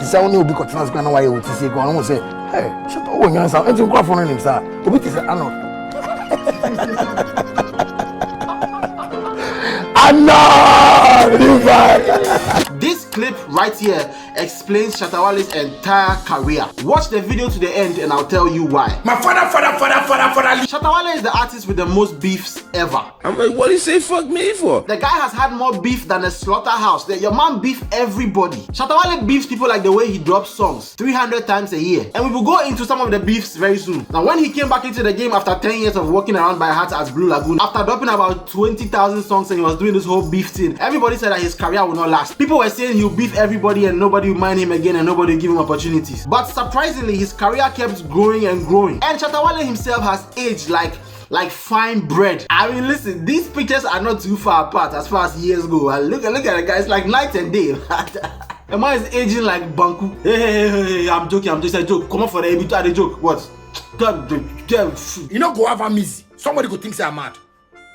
He said only will be continuous going away with say go on say, hey, shut up when you answer. And you go for him sir. Obi say I know. This clip right here explains Shatta Wale's entire career. Watch the video to the end and I'll tell you why. My father. Shatta Wale is the artist with the most beefs ever. I'm like, what do you say fuck me for? The guy has had more beef than a slaughterhouse. Your man beef everybody. Shatta Wale beefs people like the way he drops songs 300 times a year. And we will go into some of the beefs very soon. Now when he came back into the game after 10 years of walking around by heart as Blue Lagoon, after dropping about 20,000 songs and he was doing this whole beef thing, everybody said that his career will not last. People were saying he'll beef everybody and nobody will mind him again and nobody will give him opportunities. But surprisingly, his career kept growing and growing. And Shatta Wale himself has aged like fine bread. I mean, listen, these pictures are not too far apart as far as years go. And look at the guy, it's like night and day. The man is aging like Banku. Hey, I'm joking, I'm just a joke. Come on for the a joke. What? You know, go have a miss. Somebody could think I'm mad.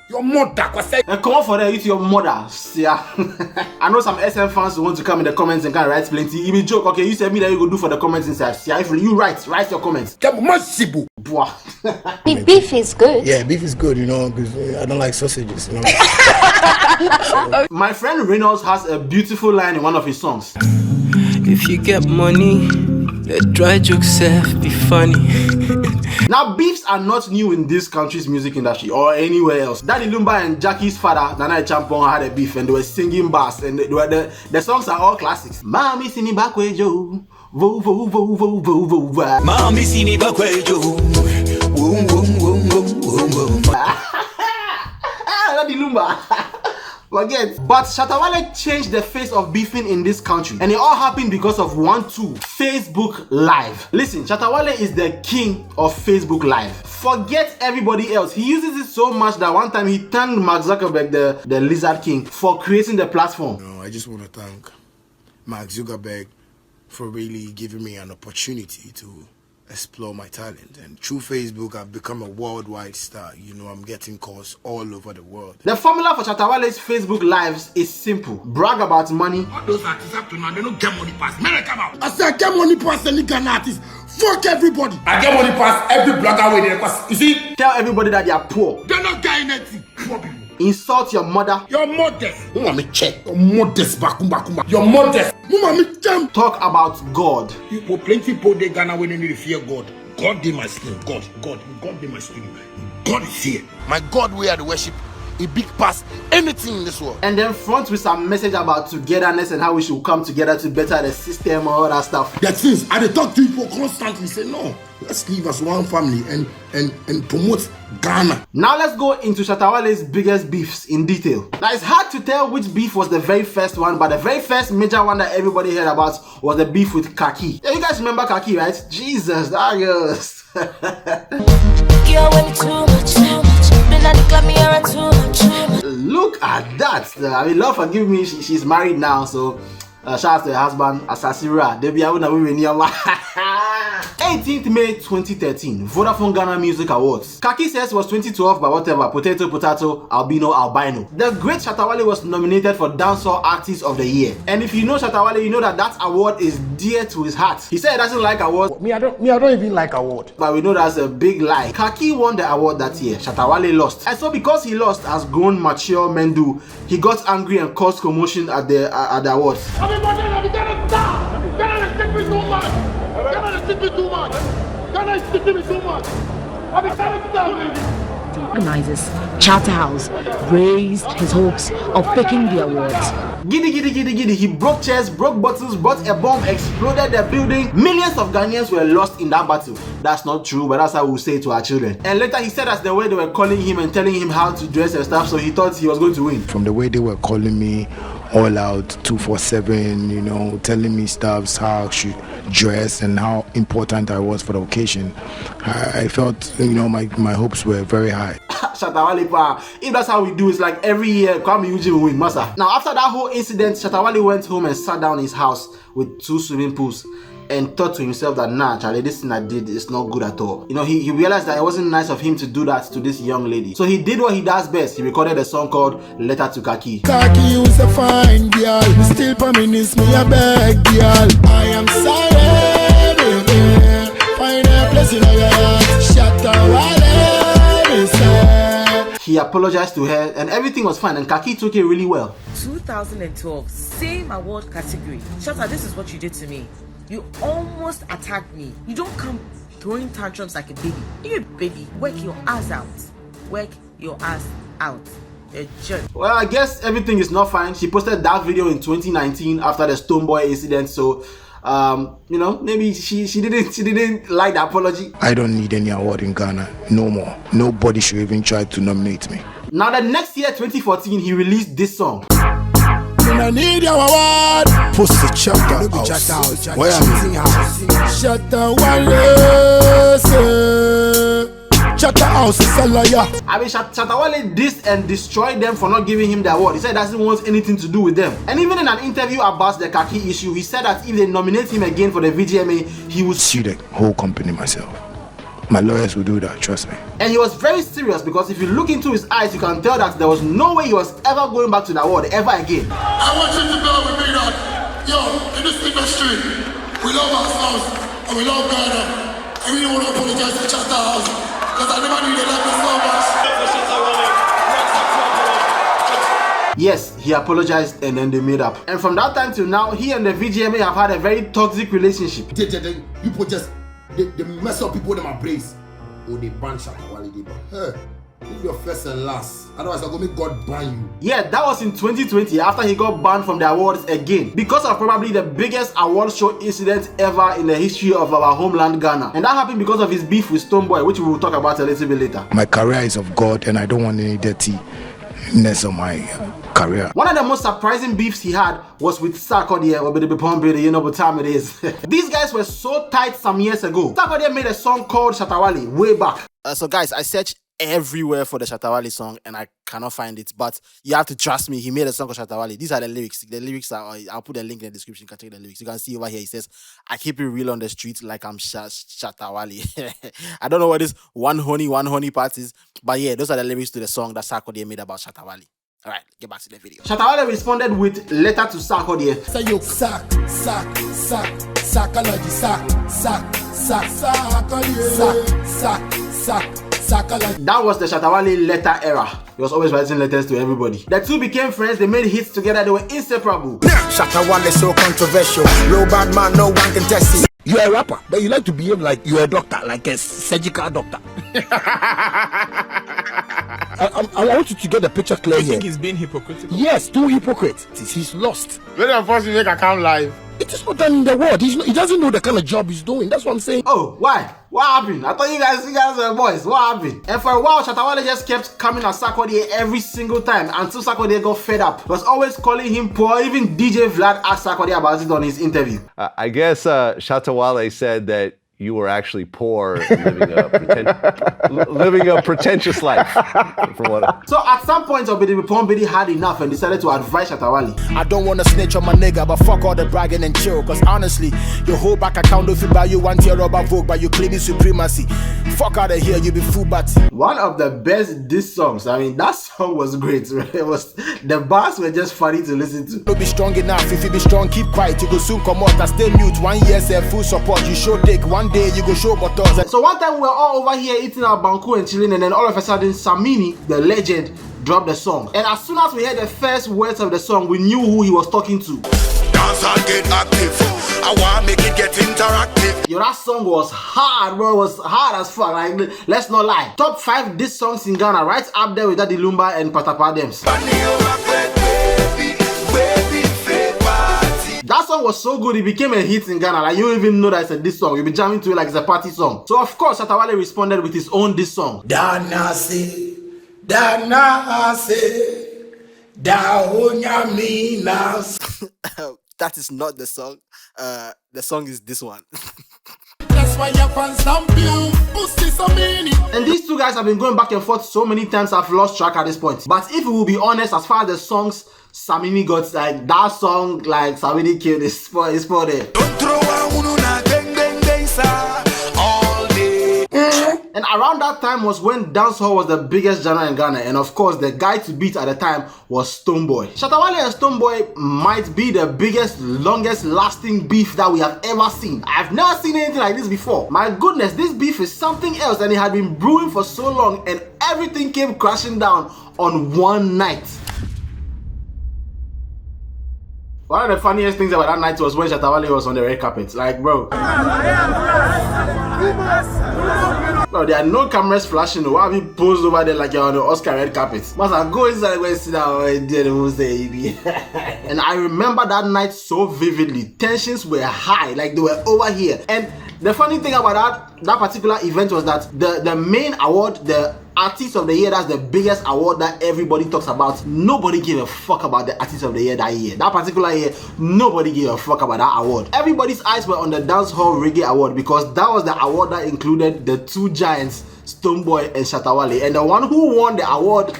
Your mother was say. Come on for that, it's your mother. Yeah. I know some SM fans who want to come in the comments and kind of write plenty. Even joke, okay, you said me that you go do for the comments inside. Yeah, if you write your comments. Beef is good. Yeah, beef is good, you know, because I don't like sausages, you know. My friend Reynolds has a beautiful line in one of his songs. If you get money, let dry jokes be funny. Now, beefs are not new in this country's music industry or anywhere else. Daddy Lumba and Jackie's father, Nana Champon, had a beef and they were singing bass and the songs are all classics. Mami sini bakwe jo, vo vo vo vo vo vo vo. Mami sini bakwe jo, boom boom boom boom boom boom. Daddy Lumba. Forget. But Shatta Wale changed the face of beefing in this country, and it all happened because of Facebook Live. Listen, Shatta Wale is the king of Facebook Live. Forget everybody else. He uses it so much that one time he thanked Mark Zuckerberg, the Lizard King, for creating the platform. No, I just want to thank Mark Zuckerberg for really giving me an opportunity to explore my talent, and through Facebook I've become a worldwide star. You know, I'm getting calls all over the world. The formula for Shatta Wale's Facebook Lives is simple: brag about money. All those artists up to now, they don't get money pass. Men come out. I say I get money pass any Ghana artist. Fuck everybody. I get money pass every blogger with their pass. You see? Tell everybody that they are poor. They're not getting anything. Poor people. Insult your mother. You're modest. Mama check. You're modest. Bakuma. You're modest. Mama jam. Talk about God. People, plenty people they Ghana when they need to fear God. God in my skin. God in my skin. God is here. My God, we are the worship. A big pass anything in this world. And then front with some message about togetherness and how we should come together to better the system or all that stuff. That things I talk to people constantly. Say no, let's live as one family and promote Ghana. Now let's go into Shatta Wale's biggest beefs in detail. Now it's hard to tell which beef was the very first one, but the very first major one that everybody heard about was the beef with Kaki. Yeah, you guys remember Kaki, right? Jesus, that girls. Look at that. I mean, Lord forgive me, she's married now, so shout out to her husband, Asasira. They be out now with 18th May 2013, Vodafone Ghana Music Awards. Kaki says was 2012, but whatever, potato, albino. The great Shatta Wale was nominated for Dancehall Artist of the Year. And if you know Shatta Wale, you know that award is dear to his heart. He said he doesn't like awards. Me, I don't even like award. But we know that's a big lie. Kaki won the award that year. Shatta Wale lost. And so because he lost, as grown, mature men do, he got angry and caused commotion at the awards. The organizers, Charterhouse, raised his hopes of picking the awards. Giddy. He broke chairs, broke bottles, brought a bomb, exploded the building. Millions of Ghanaians were lost in that battle. That's not true, but that's how we say it to our children. And later he said that's the way they were calling him and telling him how to dress and stuff, so he thought he was going to win. From the way they were calling me all out 247, you know, telling me stuff, how I should dress and how important I was for the occasion, I felt, you know, my hopes were very high. Shatta Wale pa, if that's how we do, it's like every year Kwame Eugene will win, massa. Now after that whole incident, Shatta Wale went home and sat down in his house with 2 swimming pools and thought to himself that nah, Charlie, this thing I did is not good at all. You know, he realized that it wasn't nice of him to do that to this young lady. So he did what he does best. He recorded a song called Letter to Kaki. Kaki, you's a fine girl. Still promise me a bad girl. I am apologized to her, and everything was fine, and Kaki took it really well. 2012, same award category. Shatta, this is what you did to me. You almost attacked me. You don't come throwing tantrums like a baby. You're a baby. Work your ass out. Work your ass out. A jerk. Well, I guess everything is not fine. She posted that video in 2019 after the Stonebwoy incident, so you know, maybe she didn't like the apology. I don't need any award in Ghana no more. Nobody should even try to nominate me. Now the next year, 2014, he released this song. I need your award. Pussy Shatta House. Where am I? Shatta Wale. Shatta House is a liar. I mean, Shatta Wale dissed and destroyed them for not giving him the award. He said he doesn't want anything to do with them. And even in an interview about the Kaki issue, he said that if they nominate him again for the VGMA, he would sue the whole company myself. My lawyers will do that, trust me. And he was very serious, because if you look into his eyes, you can tell that there was no way he was ever going back to the award ever again. I want you to know with me that, yo, in this industry, we love ourselves and we love Ghana. I really want to apologize to Shatta House, because I never knew they loved me so much. Yes, he apologized and then they made up. And from that time till now, he and the VGMA have had a very toxic relationship. People just, they mess up people with my brains. Oh, they ban Shatta Wale, they ban her. Leave your first and last. Otherwise, I'm gonna make God ban you. Yeah, that was in 2020 after he got banned from the awards again because of probably the biggest award show incident ever in the history of our homeland, Ghana. And that happened because of his beef with Stonebwoy, which we will talk about a little bit later. My career is of God and I don't want any dirtiness on my career. One of the most surprising beefs he had was with Sarkodie, you know what time it is. These guys were so tight some years ago. Sarkodie made a song called Shatta Wale way back. So guys, I searched everywhere for the Shatta Wale song and I cannot find it, but you have to trust me, he made a song called Shatta Wale. These are the lyrics. The lyrics are, I'll put a link in the description, you can check the lyrics. You can see over here, he says, I keep it real on the street like I'm Shatta Wale. I don't know what this one honey part is, but yeah, those are the lyrics to the song that Sarkodie made about Shatta Wale. Alright, get back to the video. Shatta Wale responded with letter to Sarkodie. Say you Sarkodie, That was the Shatta Wale letter era. He was always writing letters to everybody. The two became friends, they made hits together, they were inseparable. Shatta Wale is so controversial. Real bad man, no one can test it. You're a rapper, but you like to behave like you're a doctor, like a surgical doctor. I want you to get the picture clear here. You think he's being hypocritical? Yes, too hypocrite. He's lost. When I'm forced to make account live. It is not done in the world. He doesn't know the kind of job he's doing. That's what I'm saying. Oh, why? What happened? I thought you guys were boys. What happened? And for a while, Shatta Wale just kept coming at Sarkodie every single time until Sarkodie got fed up. He was always calling him poor. Even DJ Vlad asked Sarkodie about it on his interview. I guess Shatta Wale said that you were actually poor, living a pretentious life. So at some point, Obidi had enough and decided to advise Shatta Wale. I don't want to snitch on my nigga, but fuck all the bragging and chill. Cause honestly, your whole back account if you buy you 1 tier rubber Vogue, but you claiming supremacy. Fuck out of here, you be fool batty. One of the best diss songs. I mean, that song was great, right? It was, the bars were just funny to listen to. Don't be strong enough. If you be strong, keep quiet. You go soon come out and stay mute. 1 year, say full support. You show take 1 day, you go show buttons. So one time we were all over here eating our banku and chilling, and then all of a sudden Samini, the legend, dropped the song. And as soon as we heard the first words of the song, we knew who he was talking to. Dance and get active. I want make it get interactive. Yo, that song was hard, bro. It was hard as fuck. Like, let's not lie. Top 5 diss songs in Ghana, right up there with Daddy Lumba and Patapa Dems. That song was so good, it became a hit in Ghana. Like, you don't even know that it's a diss song. You'll be jamming to it like it's a party song. So, of course, Shatta Wale responded with his own diss song. Danase, That is not the song. The song is this one. That's why your fans don't feel pussy so many. And these two guys have been going back and forth so many times, I've lost track at this point. But if we will be honest, as far as the songs Samini got, like that song, like Samini killed is for there. Don't throw a ununa all day. And around that time was when dancehall was the biggest genre in Ghana, and of course the guy to beat at the time was Stonebwoy. Shatta Wale and Stonebwoy might be the biggest, longest lasting beef that we have ever seen. I've never seen anything like this before. My goodness, this beef is something else, and it had been brewing for so long, and everything came crashing down on one night. One of the funniest things about that night was when Shatta Wale was on the red carpet. Like, bro. Bro, there are no cameras flashing. Why have you posed over there like you're on the Oscar red carpet? Must I go inside and go and sit down and do the most And I remember that night so vividly. Tensions were high, like they were over here. And the funny thing about that particular event was that the main award, the Artist of the Year, that's the biggest award that everybody talks about. Nobody gave a fuck about the Artist of the Year that year. That particular year, nobody gave a fuck about that award. Everybody's eyes were on the Dancehall Reggae Award because that was the award that included the two giants, Stonebwoy and Shatta Wale. And the one who won the award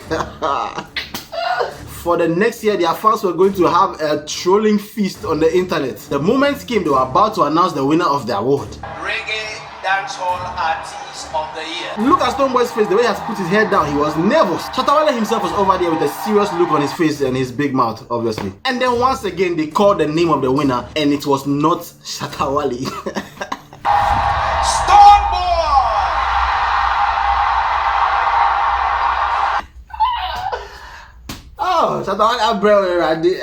for the next year, their fans were going to have a trolling feast on the internet. The moment came, they were about to announce the winner of the award. Reggae Dancehall Artist of the Year. Look at Stonebwoy's face, the way he has put his head down, he was nervous. Shatta Wale himself was over there with a serious look on his face and his big mouth, obviously. And then once again, they called the name of the winner, and it was not Shatta Wale. Stonebwoy! Oh, Shatta Wale, I did.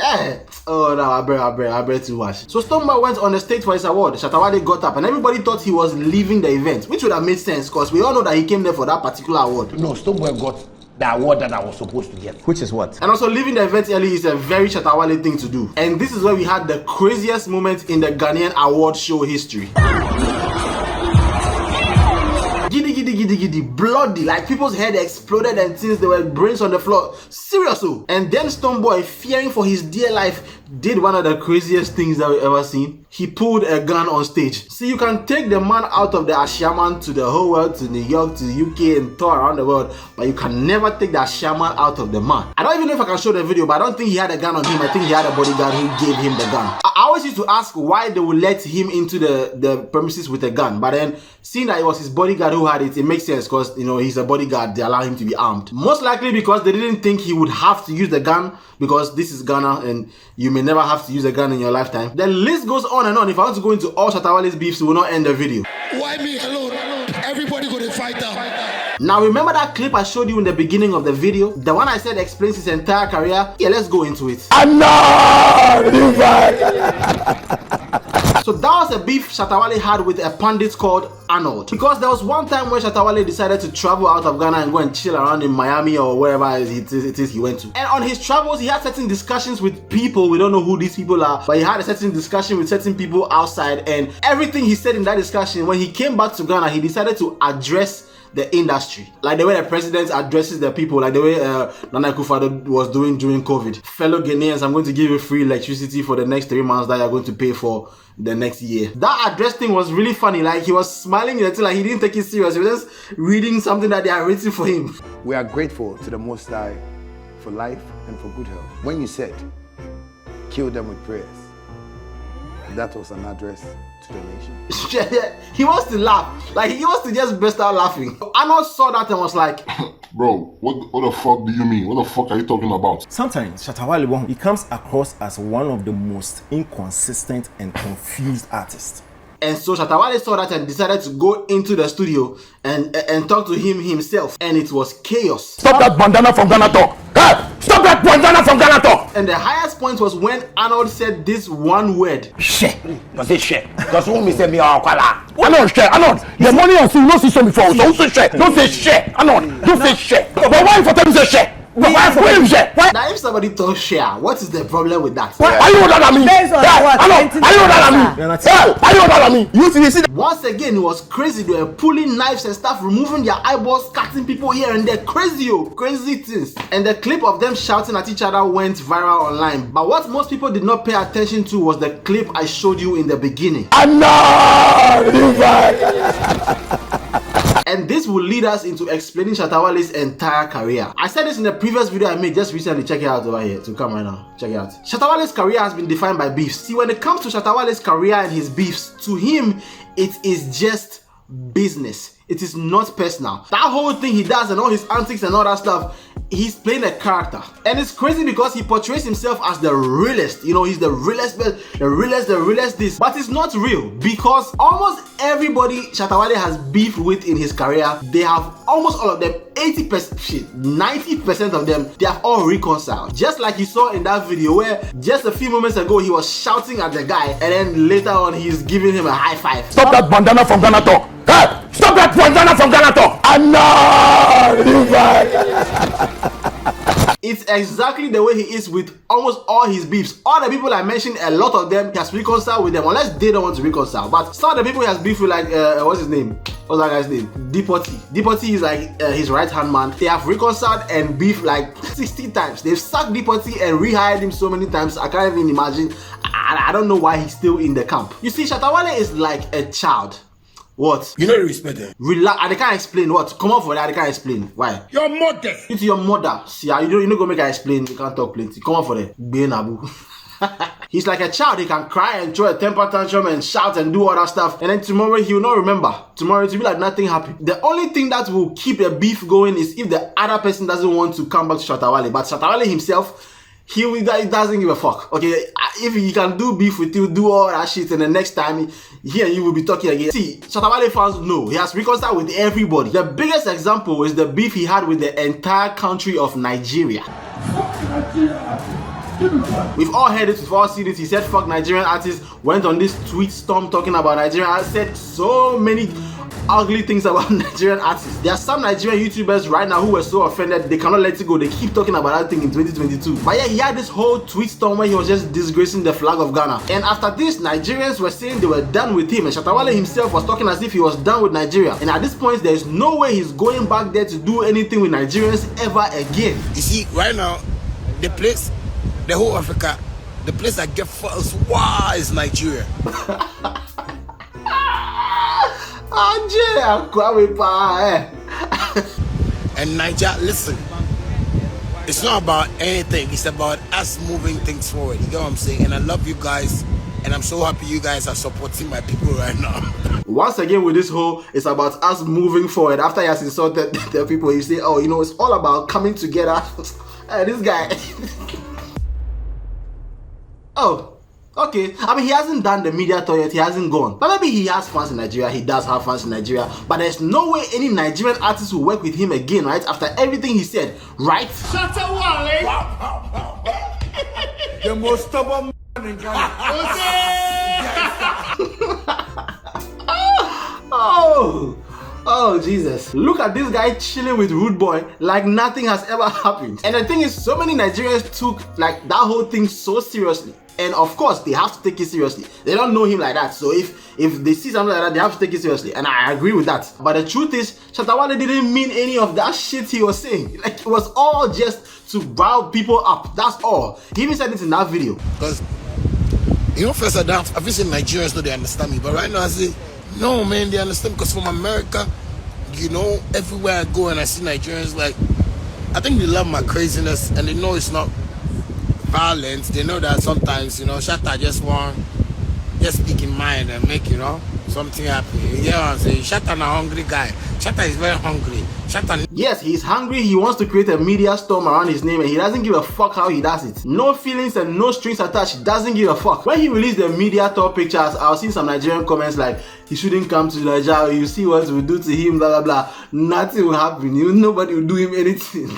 Oh no, I breathed too much. So Stonebwoy went on the stage for his award. Shatta Wale got up and everybody thought he was leaving the event, which would have made sense because we all know that he came there for that particular award. No, Stonebwoy got the award that I was supposed to get. Which is what? And also leaving the event early is a very Shatta Wale thing to do. And this is where we had the craziest moment in the Ghanaian award show history. Giddy, bloody, like people's head exploded and things, there were brains on the floor. Seriously. And then Stonebwoy, fearing for his dear life, did one of the craziest things that we've ever seen. He pulled a gun on stage. See, you can take the man out of the Ashaman to the whole world, to New York, to the UK, and tour around the world, but you can never take the Ashaman out of the man. I don't even know if I can show the video, but I don't think he had a gun on him. I think he had a bodyguard who gave him the gun. I always used to ask why they would let him into the premises with a gun, but then seeing that it was his bodyguard who had it, it makes sense because, you know, he's a bodyguard, they allow him to be armed. Most likely because they didn't think he would have to use the gun because this is Ghana and you may never have to use a gun in your lifetime. The list goes on and on. If I want to go into all Shatta Wale's beefs, we will not end the video. Why me alone? Everybody gonna fight out. Now remember that clip I showed you in the beginning of the video? The one I said explains his entire career? Yeah, let's go into it. So that was a beef Shatta Wale had with a pundit called Arnold. Because there was one time when Shatta Wale decided to travel out of Ghana and go and chill around in Miami or wherever it is he went to. And on his travels, he had certain discussions with people. We don't know who these people are, but he had a certain discussion with certain people outside. And everything he said in that discussion, when he came back to Ghana, he decided to address the industry, like the way the president addresses the people, like the way Nana Akufo-Addo was doing during COVID. Fellow Ghanaians, I'm going to give you free electricity for the next 3 months that you're going to pay for the next year. That address thing was really funny. Like he was smiling until like he didn't take it serious. He was just reading something that they are written for him. We are grateful to the Most High for life and for good health. When you said, kill them with prayers, that was an address to the nation. He wants to laugh. Like he wants to just burst out laughing. Arnold saw that and was like, bro, what the fuck do you mean? What the fuck are you talking about? Sometimes Shatta Wale, he comes across as one of the most inconsistent and confused artists. And so Shatta Wale saw that and decided to go into the studio and talk to him himself. And it was chaos. Stop that bandana from Ghana talk! Hey! Stop that bandana from Ghana talk! And the highest point was when Arnold said this one word. Shit! Because it's shit. Because who me say me or Kwala? Arnold, shit! Arnold! The money on you no see so before. Don't say shit! Don't say shit! Arnold! Don't say shit! But why for them say shit? Now if somebody talks share, what is the problem with that? Are you what I mean? Are you what I mean? You see once again, it was crazy. They were pulling knives and stuff, removing their eyeballs, cutting people here and there. Crazy things. And the clip of them shouting at each other went viral online. But what most people did not pay attention to was the clip I showed you in the beginning. And this will lead us into explaining Shatta Wale's entire career. I said this in the previous video I made just recently. Check it out over here. To come right now. Check it out. Shatta Wale's career has been defined by beefs. See, when it comes to Shatta Wale's career and his beefs, to him, it is just business. It is not personal. That whole thing he does and all his antics and all that stuff, he's playing a character. And it's crazy because he portrays himself as the realest. You know, he's the realest, the realest this. But it's not real because almost everybody Shatta Wale has beef with in his career, they have almost all of them, 80%, shit, 90% of them, they have all reconciled. Just like you saw in that video where just a few moments ago he was shouting at the guy and then later on he's giving him a high five. Stop that bandana from Ghana talk. Hey, stop that bandana from Ghana talk. It's exactly the way he is with almost all his beefs. All the people I mentioned, a lot of them, he has reconciled with them, unless they don't want to reconcile. But some of the people he has beef with, like, what's his name? What's that guy's name? Deportee. Deportee is like his right-hand man. They have reconciled and beef like 60 times. They've sacked Deportee and rehired him so many times, I can't even imagine. I don't know why he's still in the camp. You see, Shatta Wale is like a child. What? You know the respect them. Relax. I can't explain. What? Come on for that. I can't explain. Why? Your mother. It's your mother. See, you don't go make her explain. You can't talk plenty. Come on for that. Be Abu. He's like a child. He can cry and throw a temper tantrum and shout and do all that stuff. And then tomorrow he will not remember. Tomorrow it will be like nothing happened. The only thing that will keep the beef going is if the other person doesn't want to come back to Shatta Wale. But Shatta Wale himself, he doesn't give a fuck. Okay, if he can do beef with you, do all that shit, and the next time he and you will be talking again. See, Shatta Wale fans know he has reconciled with everybody. The biggest example is the beef he had with the entire country of Nigeria. We've all heard it, we've all seen it. He said fuck Nigerian artists, went on this tweet storm talking about Nigerian artists, said so many ugly things about Nigerian artists. There are some Nigerian YouTubers right now who were so offended they cannot let it go. They keep talking about that thing in 2022. But yeah, he had this whole tweet storm where he was just disgracing the flag of Ghana. And after this, Nigerians were saying they were done with him, and Shatta Wale himself was talking as if he was done with Nigeria. And at this point, there is no way he's going back there to do anything with Nigerians ever again. You see, right now, the place, the whole Africa, the place that get first, wow, is Nigeria. And Niger, listen, it's not about anything, it's about us moving things forward. You get what I'm saying? And I love you guys, and I'm so happy you guys are supporting my people right now. Once again with this whole, it's about us moving forward. After he has insulted the people, you say, oh, you know, it's all about coming together. This guy. Oh. Okay, I mean, he hasn't done the media tour yet, he hasn't gone. But maybe he has fans in Nigeria, he does have fans in Nigeria. But there's no way any Nigerian artist will work with him again, right? After everything he said, right? Shatta Wale! The most stubborn man in Ghana. Oh, Jesus. Look at this guy chilling with Rude Boy like nothing has ever happened. And the thing is, so many Nigerians took like that whole thing so seriously. And of course, they have to take it seriously. They don't know him like that. So if they see something like that, they have to take it seriously. And I agree with that. But the truth is, Shatta Wale didn't mean any of that shit he was saying. Like, it was all just to rile people up. That's all. He even said it in that video. Because, you know, first I've seen Nigerians know they understand me. But right now I say, no, man, they understand. Because from America, you know, everywhere I go and I see Nigerians, like, I think they love my craziness. And they know it's not violence. They know that sometimes, you know, Shatta just speak in mind and make, you know, something happen. You know what I'm saying? Shatta a hungry guy. Shatta is very hungry. Shatta. Yes, he's hungry. He wants to create a media storm around his name and he doesn't give a fuck how he does it. No feelings and no strings attached. He doesn't give a fuck. When he released the media tour pictures, I was seeing some Nigerian comments like, he shouldn't come to Nigeria. You see what we do to him, blah, blah, blah. Nothing will happen. Nobody will do him anything.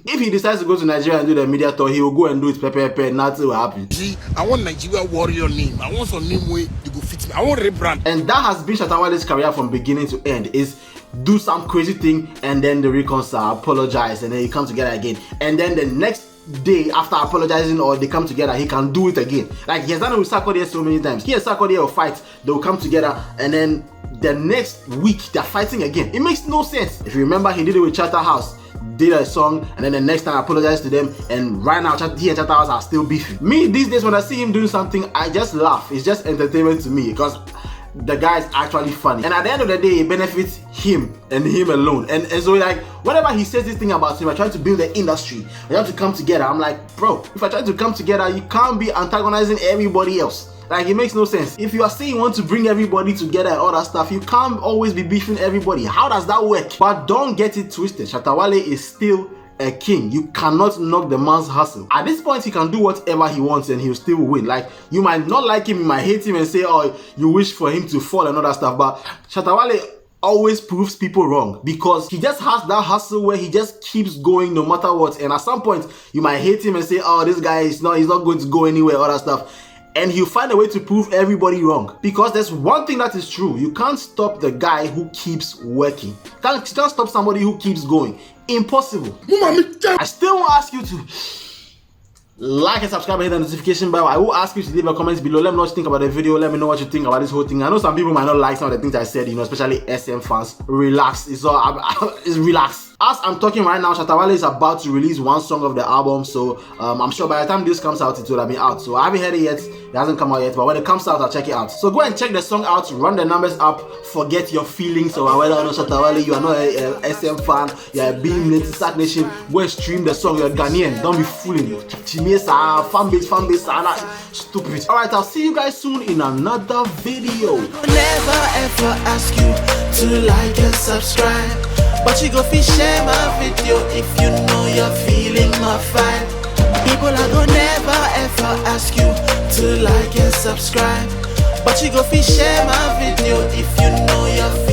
If he decides to go to Nigeria and do the media tour, he will go and do it, pepper, nothing will happen. See, I want Nigeria warrior name. I want some name way you go fit me. I want rebrand. And that has been Shatta Wale's career from beginning to end, is do some crazy thing and then they reconcile, apologize, and then he come together again. And then the next day after apologizing or they come together, he can do it again. Like he has done it with Sarkodie so many times. He and Sarkodie will fight, they will come together, and then the next week they're fighting again. It makes no sense. If you remember, he did it with Chatta House, did a song, and then the next time I apologized to them, and right now he and Chatta House are still beefing. Me these days, when I see him doing something, I just laugh. It's just entertainment to me because the guy is actually funny, and at the end of the day it benefits him and him alone. And so like whenever he says this thing about him, I try to build the industry, I have to come together. I'm like, bro, if I try to come together, you can't be antagonizing everybody else. Like, it makes no sense. If you are saying you want to bring everybody together and all that stuff, you can't always be beefing everybody. How does that work? But don't get it twisted. Shatta Wale is still a king. You cannot knock the man's hustle. At this point, he can do whatever he wants and he'll still win. Like, you might not like him, you might hate him and say, oh, you wish for him to fall and all that stuff. But Shatta Wale always proves people wrong because he just has that hustle where he just keeps going no matter what. And at some point, you might hate him and say, oh, this guy he's not going to go anywhere, all that stuff. And he'll find a way to prove everybody wrong. Because there's one thing that is true. You can't stop the guy who keeps working. You can't stop somebody who keeps going. Impossible. I still want to ask you to like and subscribe and hit the notification bell. I will ask you to leave a comment below. Let me know what you think about the video. Let me know what you think about this whole thing. I know some people might not like some of the things I said, you know, especially SM fans. Relax. It's relax. As I'm talking right now, Shatta Wale is about to release one song of the album, so I'm sure by the time this comes out, it will have been out. So I haven't heard it yet, it hasn't come out yet, but when it comes out, I'll check it out. So go and check the song out, run the numbers up, forget your feelings or whether or not Shatta Wale, you are not a SM fan, you are a Beam Sack Nation, go and stream the song, you're Ghanaian, don't be fooling. Fanbase, stupid. Alright, I'll see you guys soon in another video. Never ever ask you to like and subscribe, but you go fish share my video if you know you're feeling my vibe. People are gonna never ever ask you to like and subscribe, but you go fish share my video if you know you're feeling